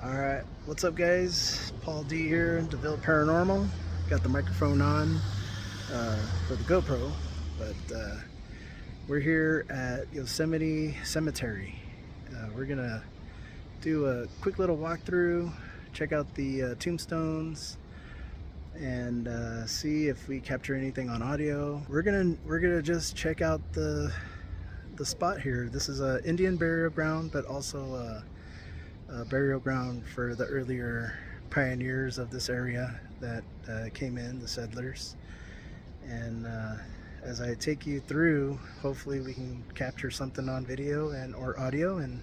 Alright, what's up guys? Paul D here, DeVille Paranormal. Got the microphone on for the GoPro, but we're here at Yosemite Cemetery. We're gonna do a quick little walkthrough, check out the tombstones, and see if we capture anything on audio. We're gonna just check out the spot here. This is a Indian burial ground, but also a burial ground for the earlier pioneers of this area that came in, the settlers. And as I take you through, hopefully we can capture something on video and or audio, and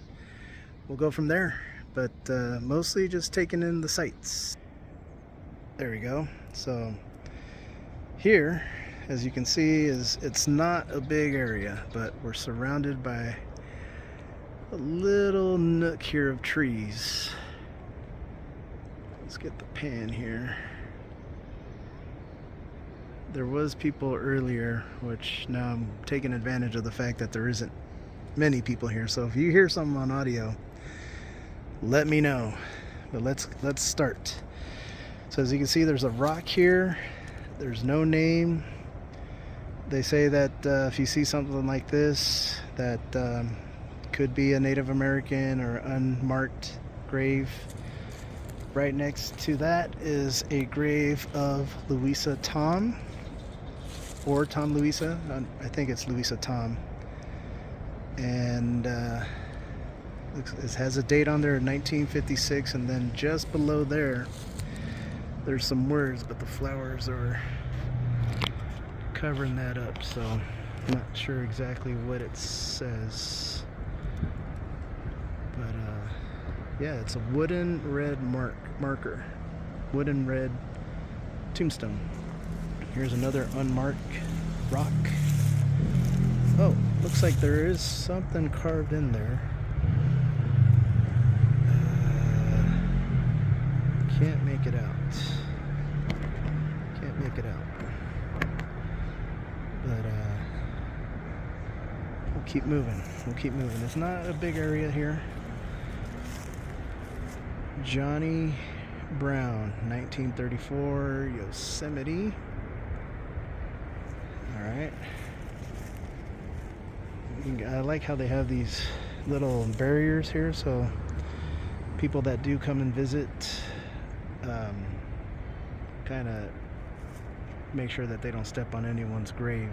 we'll go from there. But mostly just taking in the sights. There we go. So here, as you can see, it's not a big area, but we're surrounded by a little nook here of trees. Let's get the pan here. There was people earlier, which now I'm taking advantage of the fact that there isn't many people here. So if you hear something on audio, let me know. But let's start. So as you can see, there's a rock here. There's no name. They say that if you see something like this, that could be a Native American or unmarked grave. Right next to that is a grave of Louisa Tom, or Tom Louisa. I think it's Louisa Tom. And it has a date on there, 1956, and then just below there's some words, but the flowers are covering that up, so I'm not sure exactly what it says. But yeah, it's a wooden red marker, wooden red tombstone. Here's another unmarked rock. Oh, looks like there is something carved in there. Can't make it out. Can't make it out. But we'll keep moving. We'll keep moving. It's not a big area here. Johnny Brown, 1934, Yosemite. Alright. I like how they have these little barriers here, so people that do come and visit kind of make sure that they don't step on anyone's grave.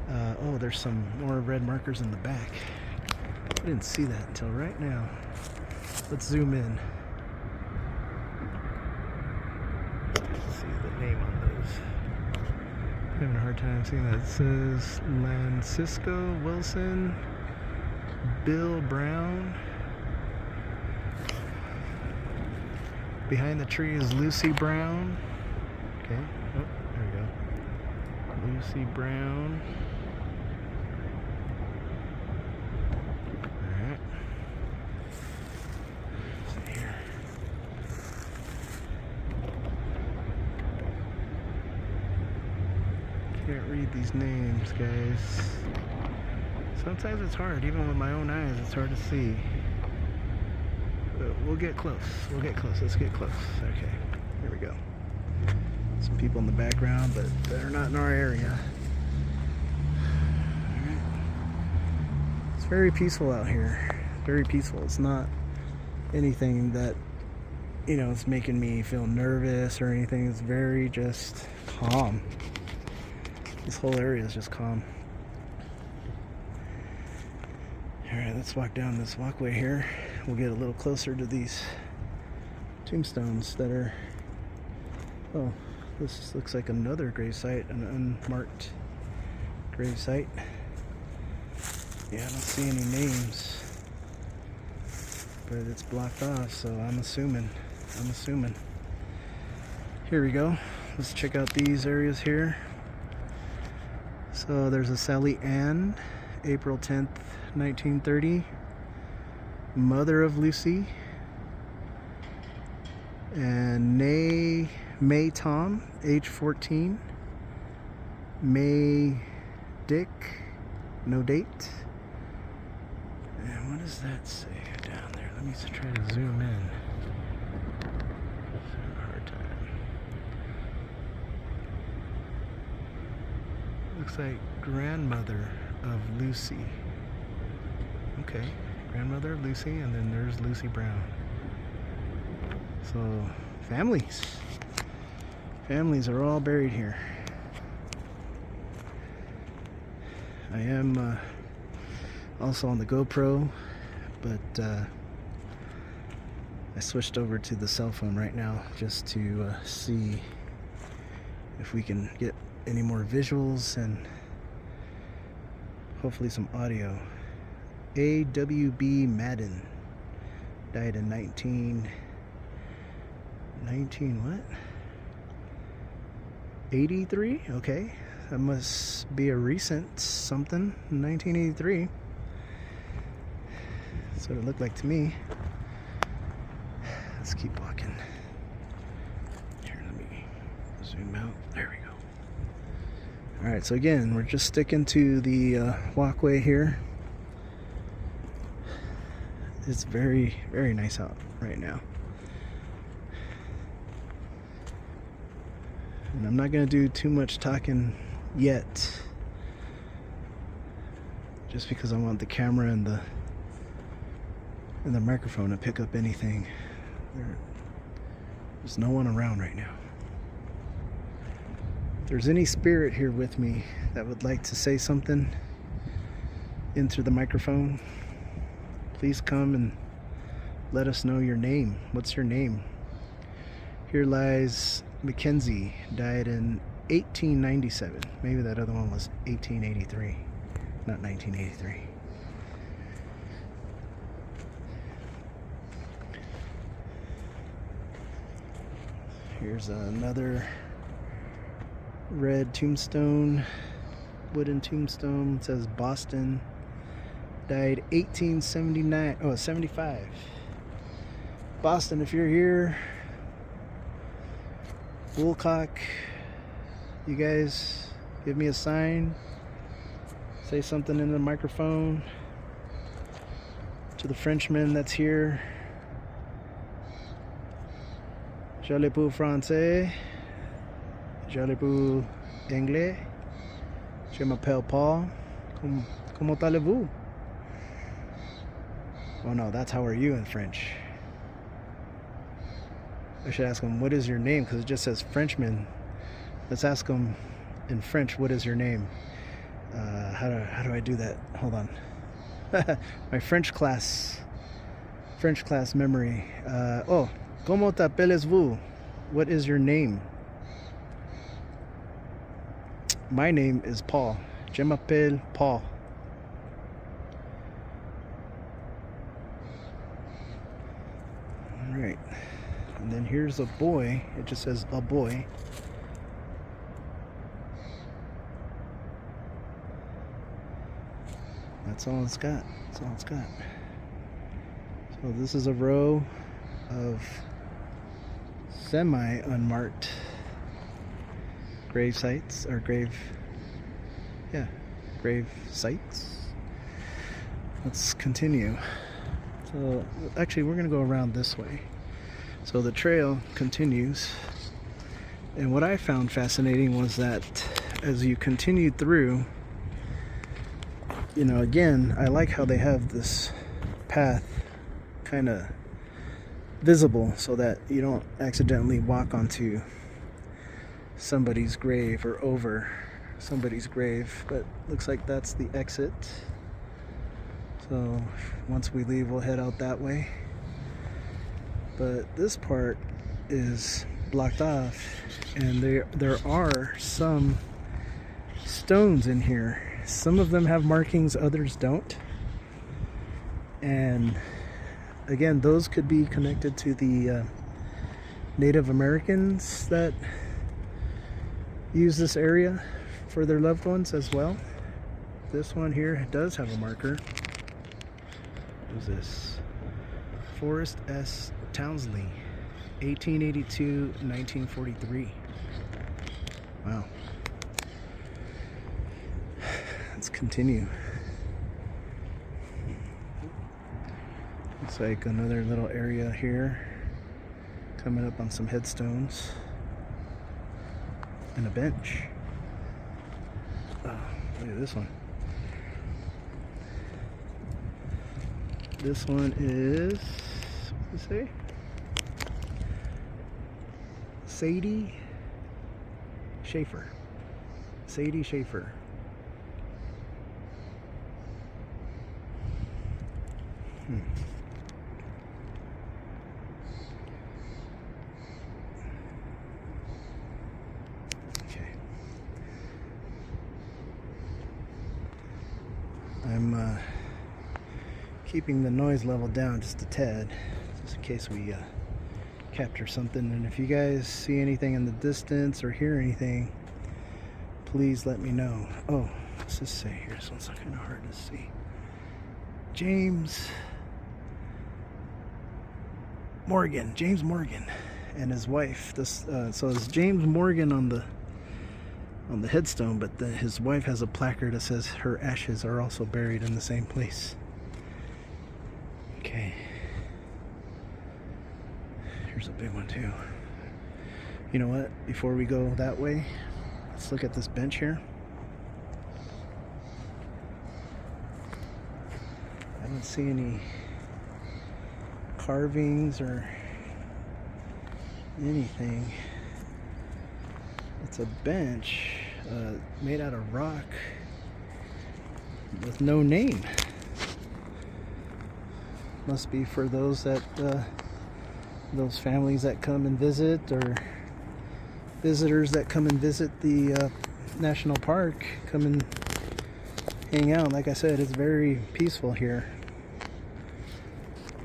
Oh, there's some more red markers in the back. I didn't see that until right now. Let's zoom in. Let's see the name on those. I'm having a hard time seeing that. It says Lancisco Wilson, Bill Brown. Behind the tree is Lucy Brown. Okay. Oh, there we go. Lucy Brown. Alright. Let's see here. Can't read these names, guys. Sometimes it's hard, even with my own eyes, it's hard to see. But we'll get close. We'll get close. Let's get close. Okay. Here we go. Some people in the background, but they're not in our area. Alright. It's very peaceful out here. Very peaceful. It's not anything that, you know, it's making me feel nervous or anything. It's very just calm. This whole area is just calm. Alright, let's walk down this walkway here. We'll get a little closer to these tombstones that are... Oh, this looks like another grave site, an unmarked grave site. Yeah, I don't see any names, but it's blocked off, so I'm assuming. Here we go. Let's check out these areas here. So there's a Sally Ann, April 10th, 1930, mother of Lucy. And May Tom, age 14. May Dick, no date. And what does that say down there? Let me try to zoom in. It's a hard time. Looks like grandmother of Lucy. Okay, grandmother of Lucy, and then there's Lucy Brown. So, families are all buried here. I am also on the GoPro, but I switched over to the cell phone right now just to see if we can get any more visuals and hopefully some audio. A.W.B. Madden died in 19 what? 83? Okay, that must be a recent something. 1983. That's what it looked like to me. Let's keep walking. Here, let me zoom out. There we go. Alright, so again, we're just sticking to the walkway here. It's very, very nice out right now. And I'm not going to do too much talking yet, just because I want the camera and the microphone to pick up anything. There's no one around right now. If there's any spirit here with me that would like to say something into the microphone, please come and let us know your name. What's your name? Here lies Mackenzie, died in 1897. Maybe that other one was 1883, not 1983. Here's another red tombstone, wooden tombstone. It says Boston, died 1879, 75. Boston, if you're here, Woolcock, you guys give me a sign, say something in the microphone to the Frenchman that's here. Je le parle français, je le parle anglais, je m'appelle Paul, comment allez-vous? Oh no, that's how are you in French. I should ask him, what is your name? Because it just says Frenchman. Let's ask him in French, what is your name? How do I do that? Hold on. My French class memory. Oh, comment t'appelez-vous? What is your name? My name is Paul. Je m'appelle Paul. All right. And then here's a boy. It just says a boy. That's all it's got. That's all it's got. So this is a row of semi-unmarked grave sites, or grave sites. Let's continue. So actually we're gonna go around this way. So the trail continues, and what I found fascinating was that as you continue through, you know, again, I like how they have this path kind of visible so that you don't accidentally walk onto somebody's grave or over somebody's grave. But looks like that's the exit. So once we leave, we'll head out that way. But this part is blocked off, and there are some stones in here. Some of them have markings, others don't. And again, those could be connected to the Native Americans that use this area for their loved ones as well. This one here does have a marker. What is this? Forrest S. Townsley, 1882-1943. Wow. Let's continue. Looks like another little area here, coming up on some headstones and a bench. Oh, look at this one. This one is, what does it say? Sadie Schaefer. Sadie Schaefer. Okay. I'm keeping the noise level down just a tad, just in case we capture something. And if you guys see anything in the distance or hear anything, please let me know. Oh, what's this say here? This one's kind of hard to see. James Morgan and his wife. This so it's James Morgan on the headstone, but his wife has a placard that says her ashes are also buried in the same place. Okay. Here's a big one too. You know what? Before we go that way, let's look at this bench here. I don't see any carvings or anything. It's a bench made out of rock with no name. Must be for those that those families that come and visit, or visitors that come and visit the national park, come and hang out. Like I said, it's very peaceful here.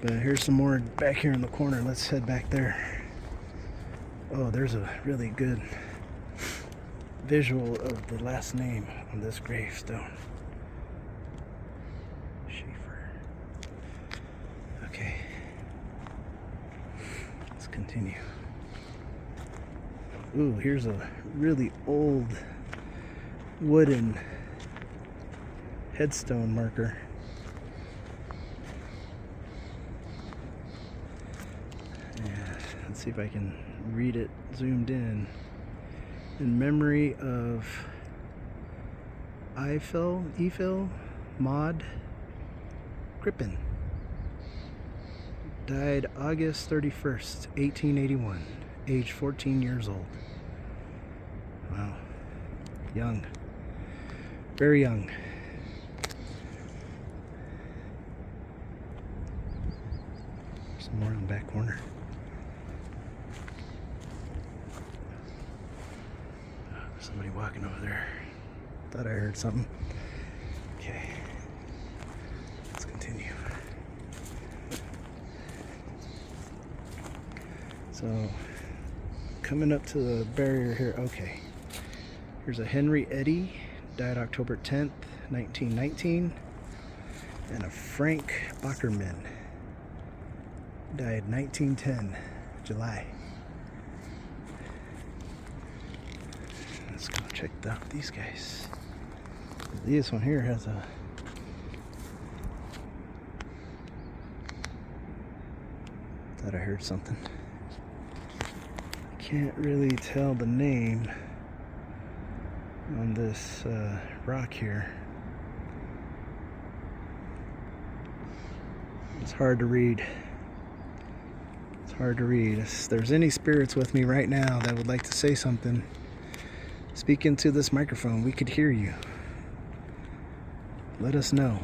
But here's some more back here in the corner. Let's head back there. Oh, there's a really good visual of the last name on this gravestone. Schaefer. Okay. Let's continue. Ooh, here's a really old wooden headstone marker. Let's see if I can read it zoomed in. In memory of Eiffel Maud Crippen. Died August 31st, 1881. Age 14 years old. Wow. Young. Very young. Some more in the back corner. Somebody walking over there. Thought I heard something. Okay. Let's continue. So, coming up to the barrier here. Okay. Here's a Henry Eddy. Died October 10th, 1919. And a Frank Ackerman. Died 1910, July. Let's go check out these guys. This one here has a thought I heard something. Can't really tell the name on this rock here. It's hard to read. It's hard to read. If there's any spirits with me right now that would like to say something, speak into this microphone. We could hear you. Let us know.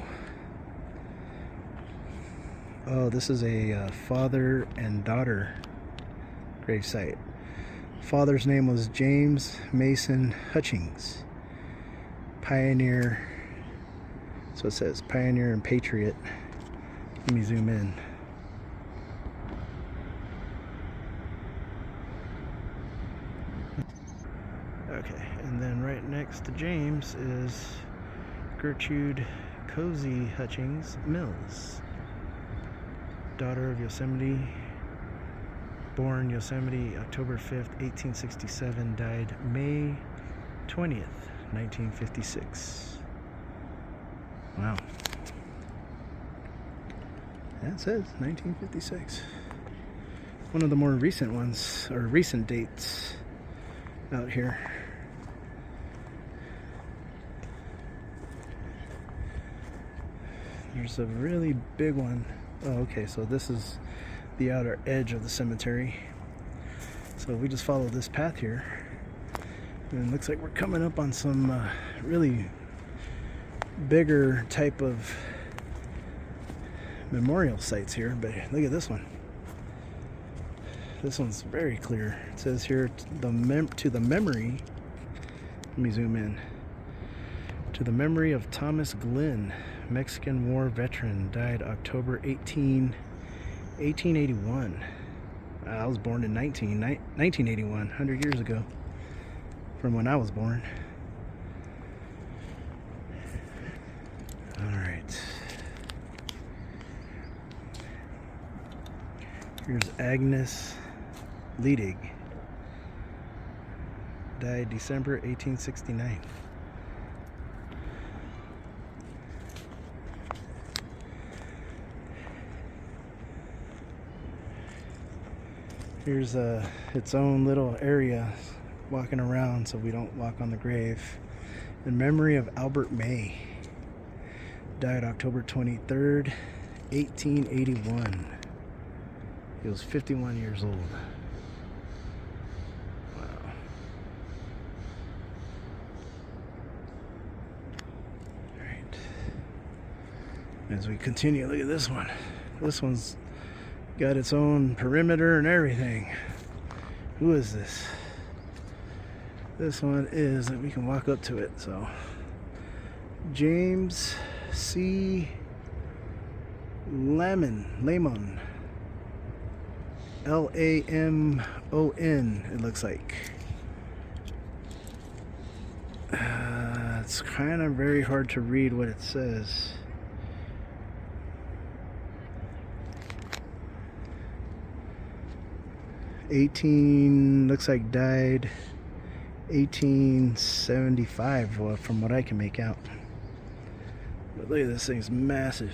Oh, this is a father and daughter gravesite. Father's name was James Mason Hutchings. Pioneer. So it says pioneer and patriot. Let me zoom in. Okay, and then right next to James is Gertrude Cozy Hutchings Mills, daughter of Yosemite, born Yosemite October 5th, 1867, died May 20th, 1956. Wow. That says 1956. One of the more recent ones, or recent dates out here. There's a really big one. Oh, okay, so this is the outer edge of the cemetery. So we just follow this path here. And it looks like we're coming up on some really bigger type of memorial sites here. But look at this one. This one's very clear. It says here, to the memory, let me zoom in. To the memory of Thomas Glynn, Mexican War veteran, died October 1881. I was born in 1981, 100 years ago from when I was born. All right. Here's Agnes Ledig, died December 1869. Here's its own little area walking around so we don't walk on the grave. In memory of Albert May, died October 23rd, 1881. He was 51 years old. Wow. All right. As we continue, look at this one. This one's got its own perimeter and everything. Who is this? This one is, we can walk up to it. So, James C. Lamon. Lamon, it looks like. It's kind of very hard to read what it says. Looks like died 1875, well, from what I can make out. But look at this thing's massive.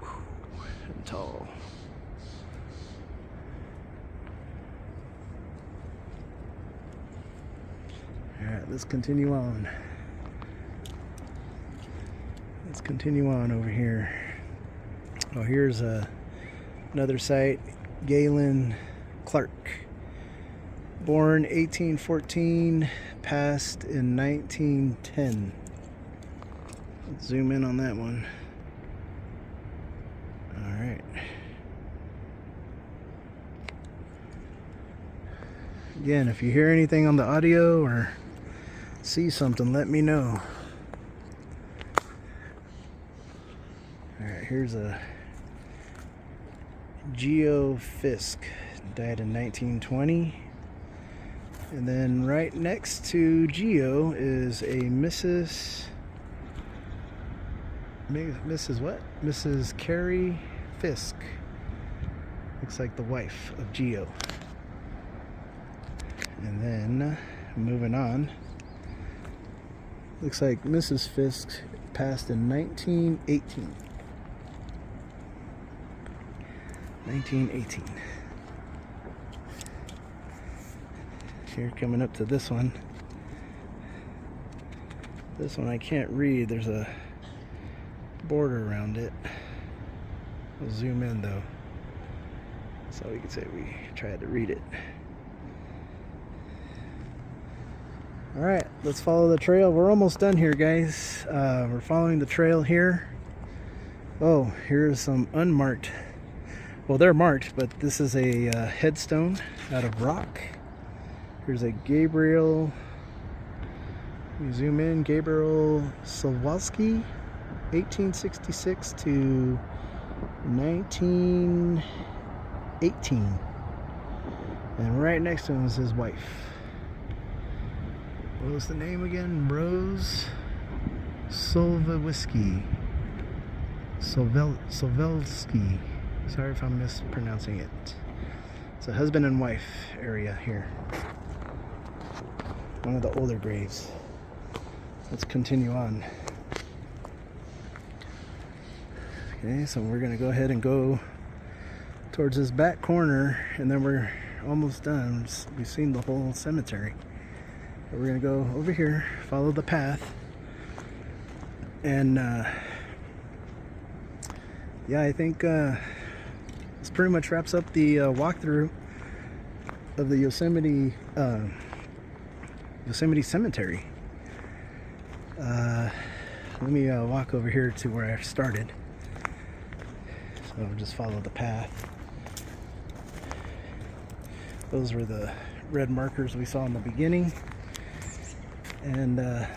And tall. Alright, let's continue on. Let's continue on over here. Oh, here's another site. Galen Clark, born 1814, passed in 1910. Let's zoom in on that one. All right. Again, if you hear anything on the audio or see something, let me know. All right, here's a Geo Fisk, died in 1920. And then right next to Geo is a Mrs. what? Mrs. Carrie Fisk. Looks like the wife of Geo. And then moving on, looks like Mrs. Fisk passed in 1918. 1918. Here, coming up to this one. This one I can't read. There's a border around it. We'll zoom in though, so we can say we tried to read it. All right, let's follow the trail. We're almost done here, guys. We're following the trail here. Oh, here's some unmarked. Well, they're marked, but this is a headstone out of rock. Here's a Gabriel. We zoom in. Gabriel Sawalski, 1866 to 1918. And right next to him is his wife. What was the name again? Rose Solvelsky. Solvelsky. Sorry if I'm mispronouncing it. It's a husband and wife area here. One of the older graves. Let's continue on. Okay, so we're gonna go ahead and go towards this back corner, and then we're almost done. We've seen the whole cemetery. But we're gonna go over here, follow the path, and yeah, I think this pretty much wraps up the walkthrough of the Yosemite Cemetery. Let me walk over here to where I started. So just follow the path. Those were the red markers we saw in the beginning. And let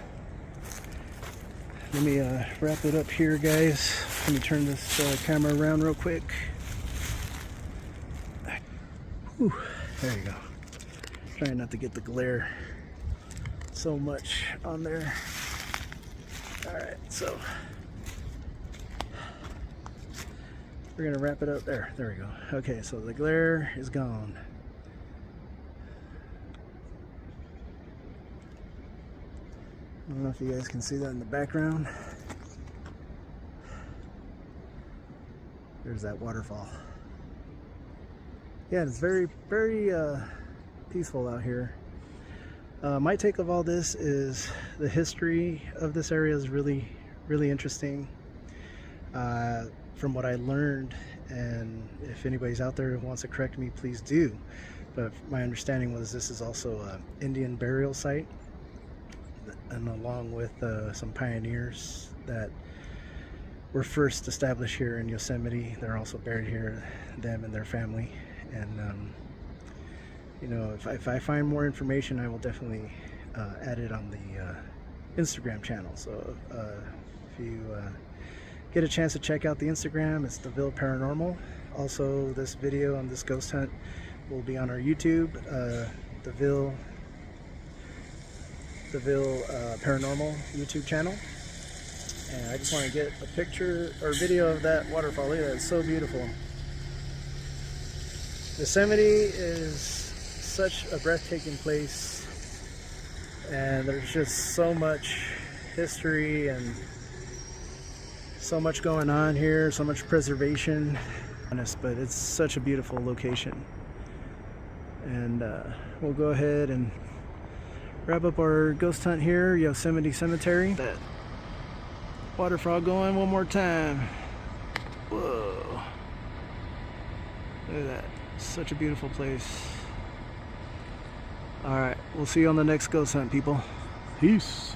me wrap it up here, guys. Let me turn this camera around real quick. Whew, there you go. Trying not to get the glare so much on there. Alright, so we're gonna wrap it up there. There we go. Okay, so the glare is gone. I don't know if you guys can see that in the background. There's that waterfall. Yeah, it's very, very peaceful out here. My take of all this is the history of this area is really, really interesting. From what I learned, and if anybody's out there who wants to correct me, please do. But my understanding was this is also an Indian burial site, and along with some pioneers that were first established here in Yosemite. They're also buried here, them and their family. And you know, if I find more information, I will definitely add it on the Instagram channel. So if you get a chance to check out the Instagram, it's DeVille Paranormal. Also, this video on this ghost hunt will be on our YouTube, DeVille Paranormal YouTube channel. And I just want to get a picture or video of that waterfall. Look at that, it's so beautiful. Yosemite is such a breathtaking place, and there's just so much history and so much going on here, so much preservation. But it's such a beautiful location. And we'll go ahead and wrap up our ghost hunt here, Yosemite Cemetery. That waterfall going one more time. Whoa. Look at that. Such a beautiful place. Alright, we'll see you on the next ghost hunt, people. Peace.